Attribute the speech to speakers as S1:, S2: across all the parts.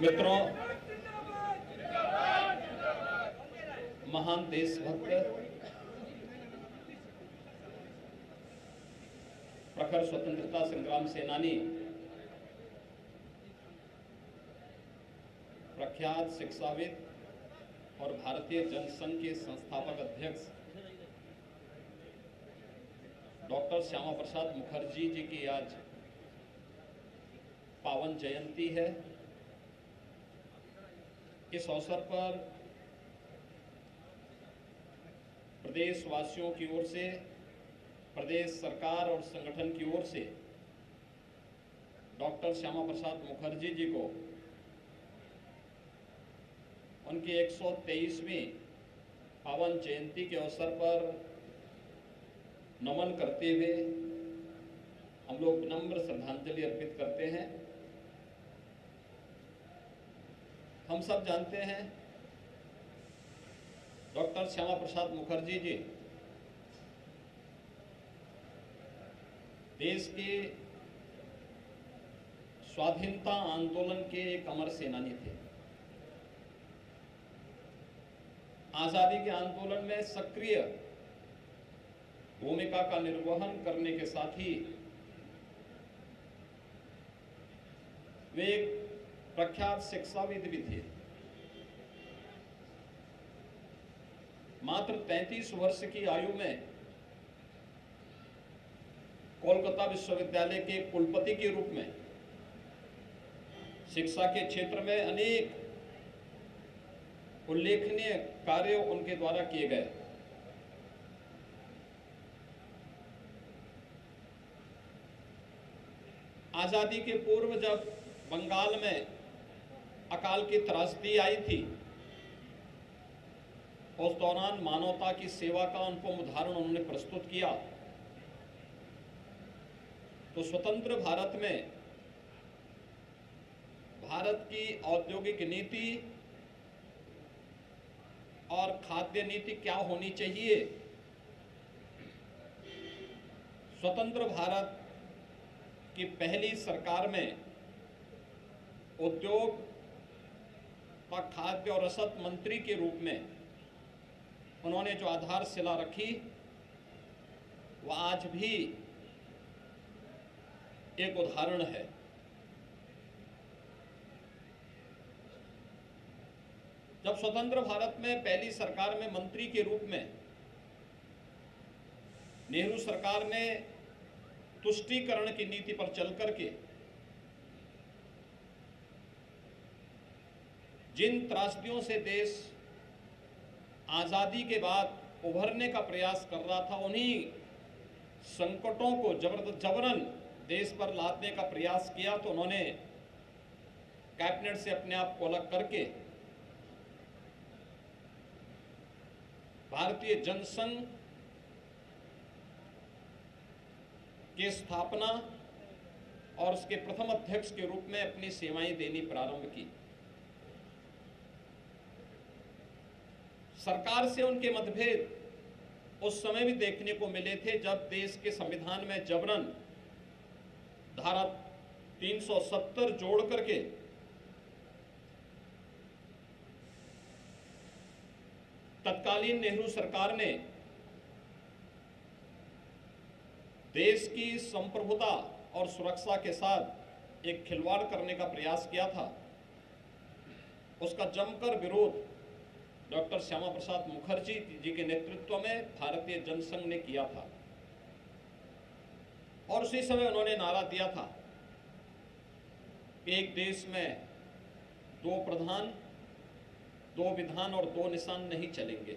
S1: मित्रों, महान देशभक्त, प्रखर स्वतंत्रता संग्राम सेनानी, प्रख्यात शिक्षाविद और भारतीय जनसंघ के संस्थापक अध्यक्ष डॉक्टर श्यामा प्रसाद मुखर्जी जी की आज पावन जयंती है। इस अवसर पर प्रदेशवासियों की ओर से, प्रदेश सरकार और संगठन की ओर से डॉक्टर श्यामा प्रसाद मुखर्जी जी को उनकी 123वीं पावन जयंती के अवसर पर नमन करते हुए हम लोग विनम्र श्रद्धांजलि अर्पित करते हैं। हम सब जानते हैं डॉक्टर श्यामा प्रसाद मुखर्जी जी देश के स्वाधीनता आंदोलन के एक अमर सेनानी थे। आजादी के आंदोलन में सक्रिय भूमिका का निर्वहन करने के साथ ही वे एक प्रख्यात शिक्षाविद भी थे। मात्र 33 वर्ष की आयु में कोलकाता विश्वविद्यालय के कुलपति के रूप में शिक्षा के क्षेत्र में अनेक उल्लेखनीय कार्य उनके द्वारा किए गए। आजादी के पूर्व जब बंगाल में अकाल की त्रासदी आई थी, उस दौरान मानवता की सेवा का अनुपम उदाहरण उन्होंने प्रस्तुत किया। तो स्वतंत्र भारत में भारत की औद्योगिक नीति और खाद्य नीति क्या होनी चाहिए, स्वतंत्र भारत की पहली सरकार में उद्योग व खाद्य और रसद मंत्री के रूप में उन्होंने जो आधारशिला रखी, वह आज भी एक उदाहरण है। जब स्वतंत्र भारत में पहली सरकार में मंत्री के रूप में नेहरू सरकार ने तुष्टीकरण की नीति पर चल करके जिन त्रासदियों से देश आजादी के बाद उभरने का प्रयास कर रहा था, उन्हीं संकटों को जबरन देश पर लादने का प्रयास किया। तो उन्होंने कैबिनेट से अपने आप को अलग करके भारतीय जनसंघ की स्थापना और उसके प्रथम अध्यक्ष के रूप में अपनी सेवाएं देनी प्रारंभ की। सरकार से उनके मतभेद उस समय भी देखने को मिले थे जब देश के संविधान में जबरन धारा 370 जोड़ करके तत्कालीन नेहरू सरकार ने देश की संप्रभुता और सुरक्षा के साथ एक खिलवाड़ करने का प्रयास किया था। उसका जमकर विरोध डॉक्टर श्यामा प्रसाद मुखर्जी जी के नेतृत्व में भारतीय जनसंघ ने किया था। और उसी समय उन्होंने नारा दिया था कि एक देश में दो प्रधान, दो विधान और दो निशान नहीं चलेंगे।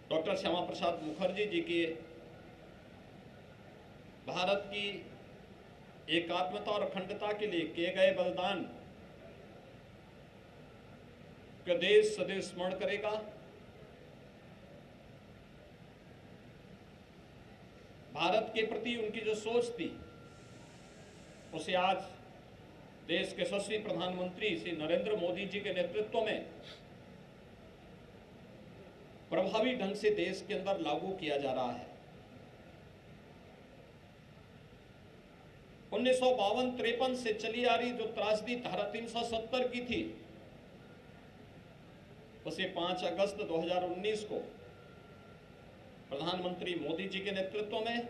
S1: डॉक्टर श्यामा प्रसाद मुखर्जी जी के भारत की एकात्मता और अखंडता के लिए किए गए बलिदान का देश सदैव स्मरण करेगा। भारत के प्रति उनकी जो सोच थी, उसे आज देश के यशस्वी प्रधानमंत्री श्री नरेंद्र मोदी जी के नेतृत्व में प्रभावी ढंग से देश के अंदर लागू किया जा रहा है। 1952-53 से चली आ रही जो त्रासदी धारा 370 की थी, उसे 5 अगस्त 2019 को प्रधानमंत्री मोदी जी के नेतृत्व में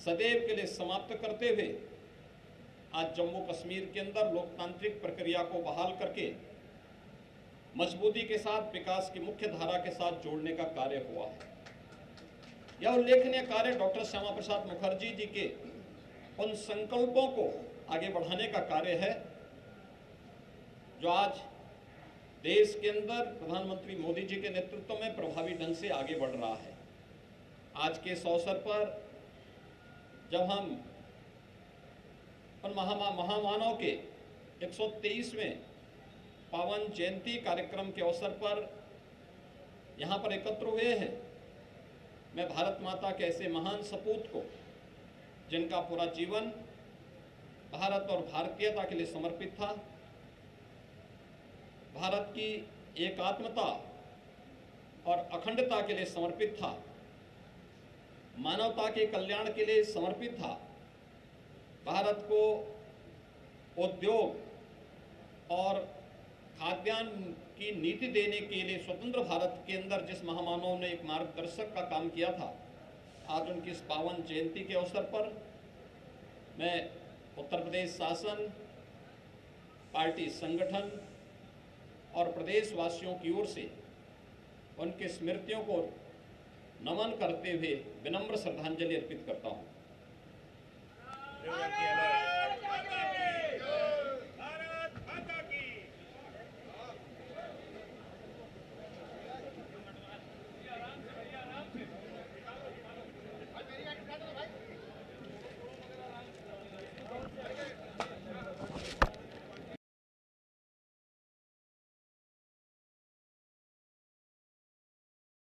S1: सदैव के लिए समाप्त करते हुए आज जम्मू कश्मीर के अंदर लोकतांत्रिक प्रक्रिया को बहाल करके मजबूती के साथ विकास की मुख्य धारा के साथ जोड़ने का कार्य हुआ है। यह उल्लेखनीय कार्य डॉक्टर श्यामा प्रसाद मुखर्जी जी के उन संकल्पों को आगे बढ़ाने का कार्य है जो आज देश के अंदर प्रधानमंत्री मोदी जी के नेतृत्व में प्रभावी ढंग से आगे बढ़ रहा है। आज के इस अवसर पर जब हम उन महामानव के 123वें पावन जयंती कार्यक्रम के अवसर पर यहाँ पर एकत्र हुए हैं, मैं भारत माता के ऐसे महान सपूत को, जिनका पूरा जीवन भारत और भारतीयता के लिए समर्पित था, भारत की एकात्मता और अखंडता के लिए समर्पित था, मानवता के कल्याण के लिए समर्पित था, भारत को उद्योग और खाद्यान्न की नीति देने के लिए स्वतंत्र भारत के अंदर जिस महामानव ने एक मार्गदर्शक का काम किया था, आज उनकी इस पावन जयंती के अवसर पर मैं उत्तर प्रदेश शासन, पार्टी संगठन और प्रदेश वासियों की ओर से उनके स्मृतियों को नमन करते हुए विनम्र श्रद्धांजलि अर्पित करता हूँ।